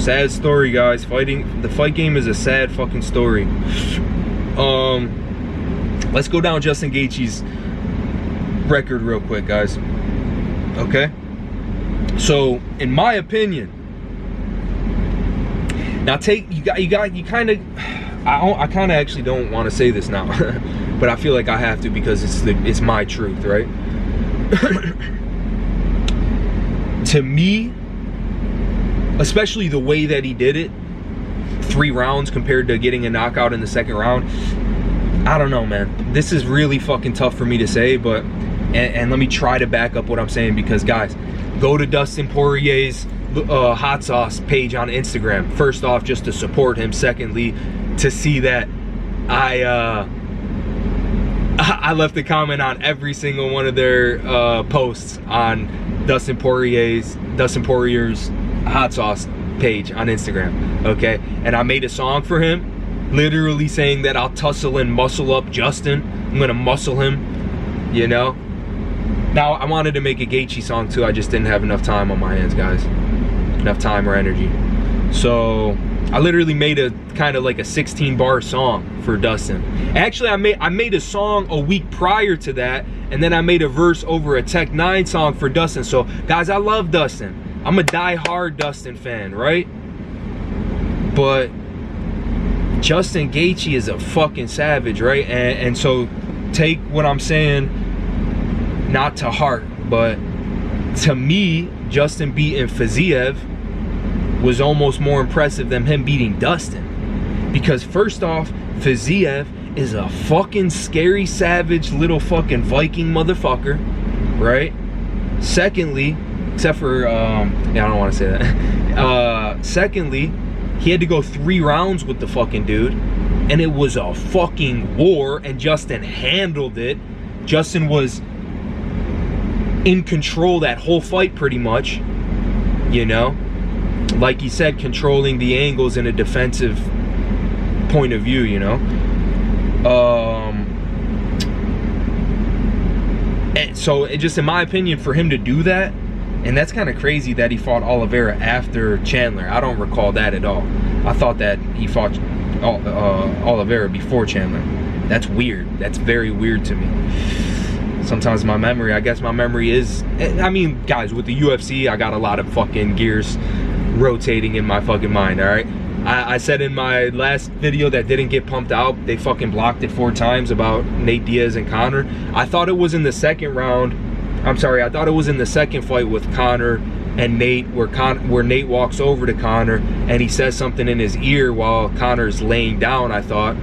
Sad story, guys. The fight game is a sad fucking story. Let's go down Justin Gaethje's record real quick, guys. Okay? So, in my opinion, now you kind of, I kind of actually don't want to say this now, but I feel like I have to because it's my truth, right? To me, especially the way that he did it, 3 rounds compared to getting a knockout in the 2nd round, I don't know, man. This is really fucking tough for me to say, but and let me try to back up what I'm saying, because guys, go to Dustin Poirier's hot sauce page on Instagram. First off, just to support him. Secondly, to see that I left a comment on every single one of their posts on Dustin Poirier's hot sauce page on Instagram. Okay, and I made a song for him, literally saying that I'll tussle and muscle up Justin. I'm gonna muscle him, you know. Now, I wanted to make a Gaethje song too. I just didn't have enough time on my hands, guys. Enough time or energy. So I literally made a kind of like a 16-bar song for Dustin. Actually, I made a song a week prior to that, and then I made a verse over a Tech 9 song for Dustin. So guys, I love Dustin. I'm a die-hard Dustin fan, right? But Justin Gaethje is a fucking savage, right? And so take what I'm saying not to heart, but to me, Justin beating Fiziev was almost more impressive than him beating Dustin. Because first off, Fiziev is a fucking scary, savage little fucking Viking motherfucker, right? Secondly, except for, yeah, I don't want to say that. Secondly, he had to go 3 rounds with the fucking dude, and it was a fucking war, and Justin handled it. Justin was in control that whole fight pretty much, you know, like he said, controlling the angles in a defensive point of view, you know. And so it just, in my opinion, for him to do that, and that's kind of crazy that he fought Oliveira after Chandler. I don't recall that at all. I thought that he fought Oliveira before Chandler. That's weird. That's very weird to me. Sometimes my memory, I guess my memory is, I mean, guys, with the UFC, I got a lot of fucking gears rotating in my fucking mind, all right? I said in my last video that didn't get pumped out, they fucking blocked it 4 times about Nate Diaz and Conor. I thought it was in the 2nd round. I'm sorry, I thought it was in the 2nd fight with Conor and Nate, where Nate walks over to Conor and he says something in his ear while Conor's laying down, I thought.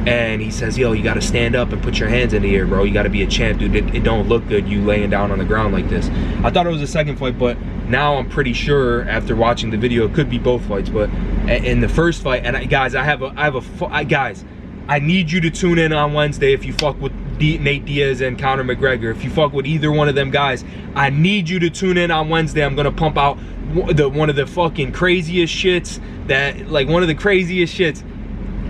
And he says, yo, you got to stand up and put your hands in the air, bro. You got to be a champ, dude. It don't look good you laying down on the ground like this. I thought it was the 2nd fight, but now I'm pretty sure after watching the video, it could be both fights. But in the 1st fight, and guys, guys, I need you to tune in on Wednesday if you fuck with Nate Diaz and Conor McGregor. If you fuck with either one of them guys, I need you to tune in on Wednesday. I'm gonna pump out one of the fucking craziest shits one of the craziest shits.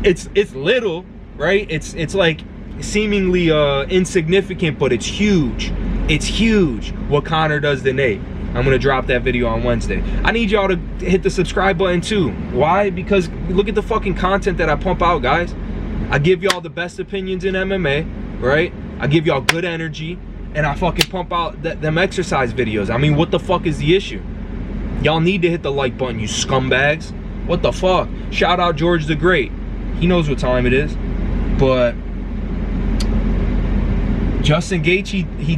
It's little, right? It's like seemingly insignificant, but it's huge. It's huge what Conor does to Nate. I'm gonna drop that video on Wednesday. I need y'all to hit the subscribe button too. Why? Because look at the fucking content that I pump out, guys. I give y'all the best opinions in MMA, right? I give y'all good energy, and I fucking pump out them exercise videos. I mean, what the fuck is the issue? Y'all need to hit the like button, you scumbags. What the fuck? Shout out George the Great. He knows what time it is. But Justin Gaethje, he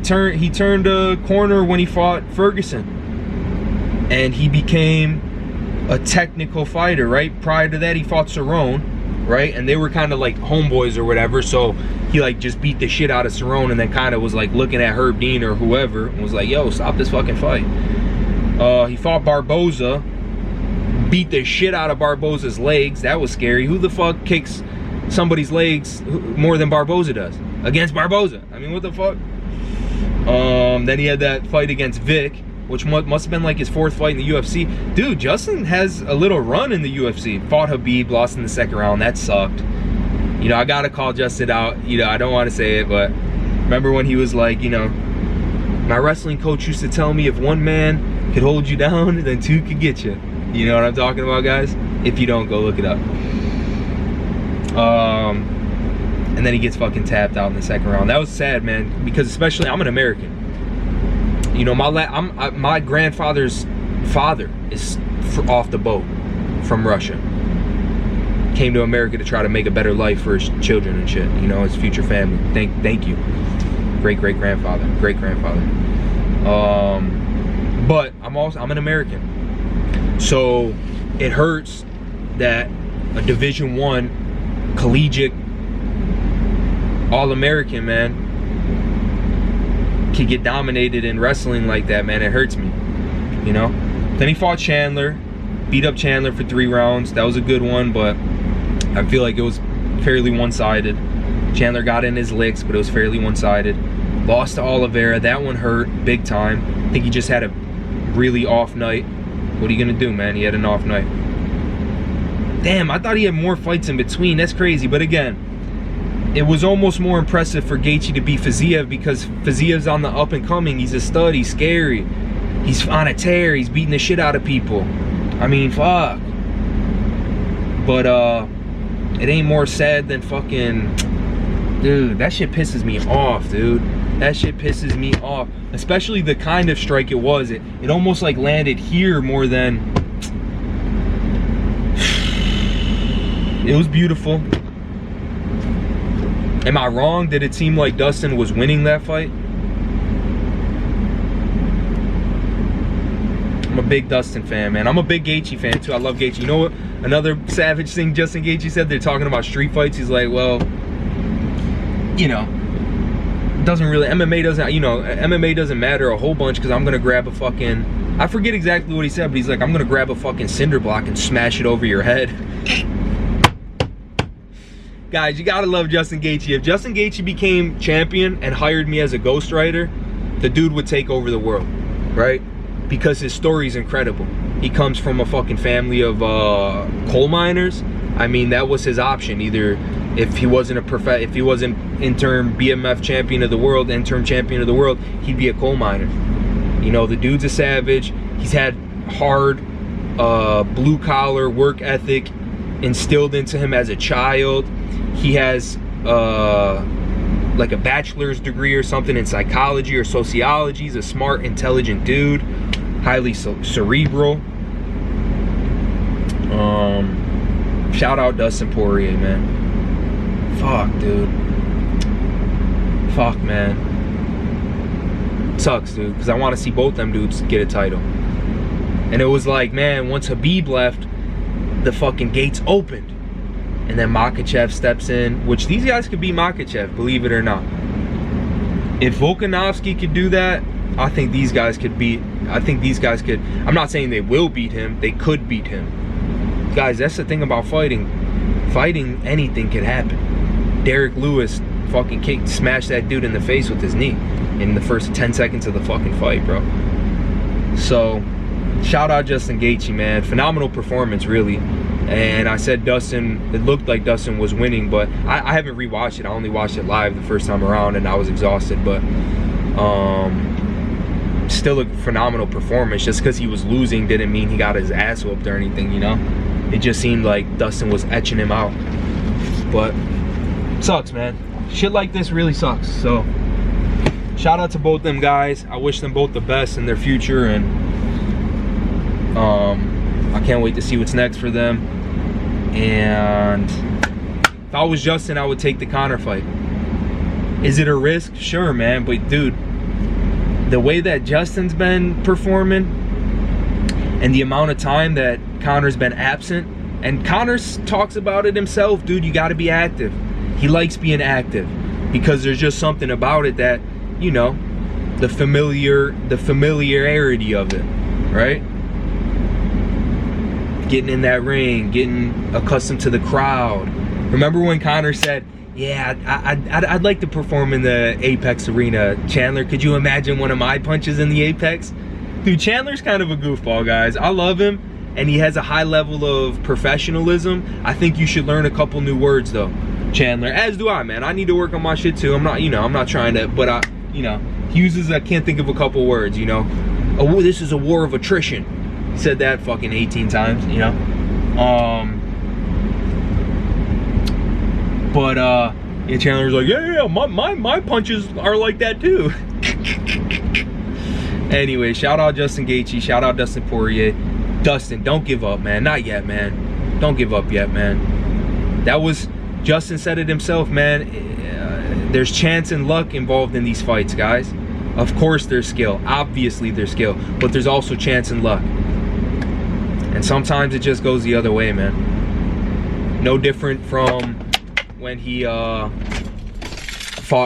turned a corner when he fought Ferguson, and he became a technical fighter, right? Prior to that, he fought Cerrone, right? And they were kind of like homeboys or whatever, so he like just beat the shit out of Cerrone, and then kind of was like looking at Herb Dean or whoever and was like, yo, stop this fucking fight. He fought Barboza, beat the shit out of Barboza's legs. That was scary. Who the fuck kicks somebody's legs more than Barboza does against Barboza? I mean, what the fuck? Then he had that fight against Vic, which must have been like his 4th fight in the UFC. Dude, Justin has a little run in the UFC. Fought Habib, lost in the 2nd round. That sucked. You know, I gotta call Justin out. You know, I don't want to say it, but remember when he was like, you know, my wrestling coach used to tell me if one man could hold you down, then 2 could get you. You know what I'm talking about, guys? If you don't, go look it up. And then he gets fucking tapped out in the second round. That was sad, man, because especially I'm an American. You know, my grandfather's father is off the boat from Russia. Came to America to try to make a better life for his children and shit. You know, his future family. Thank you, great grandfather. But I'm an American, so it hurts that a Division I collegiate All-American, man, can get dominated in wrestling like that, man. It hurts me, you know. Then he fought Chandler, beat up Chandler for 3 rounds. That was a good one, but I feel like it was fairly one-sided. Chandler got in his licks, but it was fairly one-sided. Lost to Oliveira. That one hurt big time. I think he just had a really off night. What are you gonna do, man? He had an off night. Damn, I thought he had more fights in between. That's crazy. But again, it was almost more impressive for Gaethje to beat Fiziev because Fiziev's on the up and coming. He's a stud. He's scary. He's on a tear. He's beating the shit out of people. I mean, fuck. But it ain't more sad than fucking, dude. That shit pisses me off, dude. That shit pisses me off. Especially the kind of strike it was. It almost like landed here more than. It was beautiful. Am I wrong? Did it seem like Dustin was winning that fight? I'm a big Dustin fan, man. I'm a big Gaethje fan too. I love Gaethje. You know what? Another savage thing Justin Gaethje said, they're talking about street fights. He's like, well, you know, doesn't really, MMA doesn't, you know, MMA doesn't matter a whole bunch because I'm gonna grab a fucking, I forget exactly what he said, but he's like, I'm gonna grab a fucking cinder block and smash it over your head. Guys, you gotta love Justin Gaethje. If Justin Gaethje became champion and hired me as a ghostwriter, the dude would take over the world, right? Because his story is incredible. He comes from a fucking family of coal miners. I mean, that was his option. Either if he wasn't interim BMF champion of the world, interim champion of the world, he'd be a coal miner. You know, the dude's a savage. He's had hard blue collar work ethic instilled into him as a child. He has like a bachelor's degree or something in psychology or sociology. He's a smart, intelligent dude, highly cerebral. Shout out Dustin Poirier, man. Fuck, dude. Fuck, man. Sucks, dude, because I want to see both them dudes get a title. And it was like, man, once Khabib left, the fucking gates opened. And then Makhachev steps in, which these guys could beat Makhachev, believe it or not. If Volkanovski could do that, I think these guys could beat, I'm not saying they will beat him, they could beat him. Guys, that's the thing about fighting. Fighting, anything could happen. Derek Lewis fucking smashed that dude in the face with his knee in the first 10 seconds of the fucking fight, bro. So, shout out Justin Gaethje, man. Phenomenal performance, really. And I said Dustin, it looked like Dustin was winning, but I haven't rewatched it. I only watched it live the first time around and I was exhausted, but still a phenomenal performance. Just because he was losing didn't mean he got his ass whooped or anything, you know? It just seemed like Dustin was etching him out. But sucks, man. Shit like this really sucks. So shout out to both them guys. I wish them both the best in their future, and I can't wait to see what's next for them. And if I was Justin, I would take the Conor fight. Is it a risk? Sure, man. But dude, the way that Justin's been performing and the amount of time that Conor's been absent, and Conor talks about it himself, dude, you got to be active. He likes being active because there's just something about it that, you know, the familiarity of it, right? Getting in that ring, getting accustomed to the crowd. Remember when Conor said, yeah, I'd like to perform in the Apex arena. Chandler, could you imagine one of my punches in the Apex? Dude, Chandler's kind of a goofball, guys. I love him, and he has a high level of professionalism. I think you should learn a couple new words, though, Chandler. As do I, man. I need to work on my shit, too. I'm not, you know, I'm not trying to, but he uses, I can't think of a couple words, you know. Oh, this is a war of attrition. Said that fucking 18 times, you know. But yeah, Chandler was like, yeah, my punches are like that too. Anyway, shout out Justin Gaethje, shout out Dustin Poirier. Dustin, don't give up, man. Not yet, man. Don't give up yet, man. That was, Justin said it himself, man. There's chance and luck involved in these fights, guys. Of course there's skill, obviously there's skill, but there's also chance and luck. And sometimes it just goes the other way, man. No different from when he fought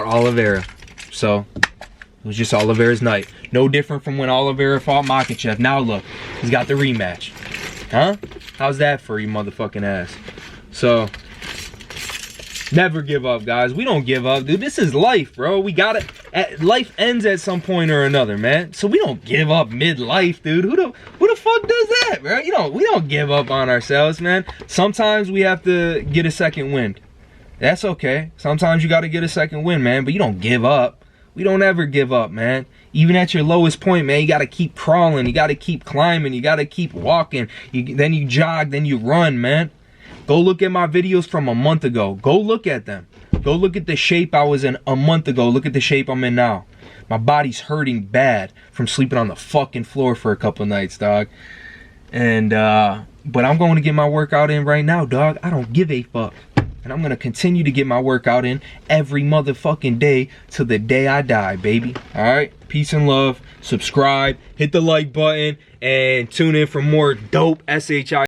Oliveira. So it was just Oliveira's night. No different from when Oliveira fought Makhachev. Now look, he's got the rematch. Huh? How's that for you, motherfucking ass? So never give up, guys. We don't give up, dude. This is life, bro. We got it. Life ends at some point or another, man. So we don't give up mid-life, dude. Who the fuck does that, bro? We don't give up on ourselves, man. Sometimes we have to get a second wind. That's okay. Sometimes you got to get a second wind, man. But you don't give up. We don't ever give up, man. Even at your lowest point, man, you got to keep crawling. You got to keep climbing. You got to keep walking. Then you jog. Then you run, man. Go look at my videos from a month ago. Go look at them. Go look at the shape I was in a month ago. Look at the shape I'm in now. My body's hurting bad from sleeping on the fucking floor for a couple nights, dog. And, but I'm going to get my workout in right now, dog. I don't give a fuck. And I'm going to continue to get my workout in every motherfucking day till the day I die, baby. All right? Peace and love. Subscribe. Hit the like button. And tune in for more dope SHI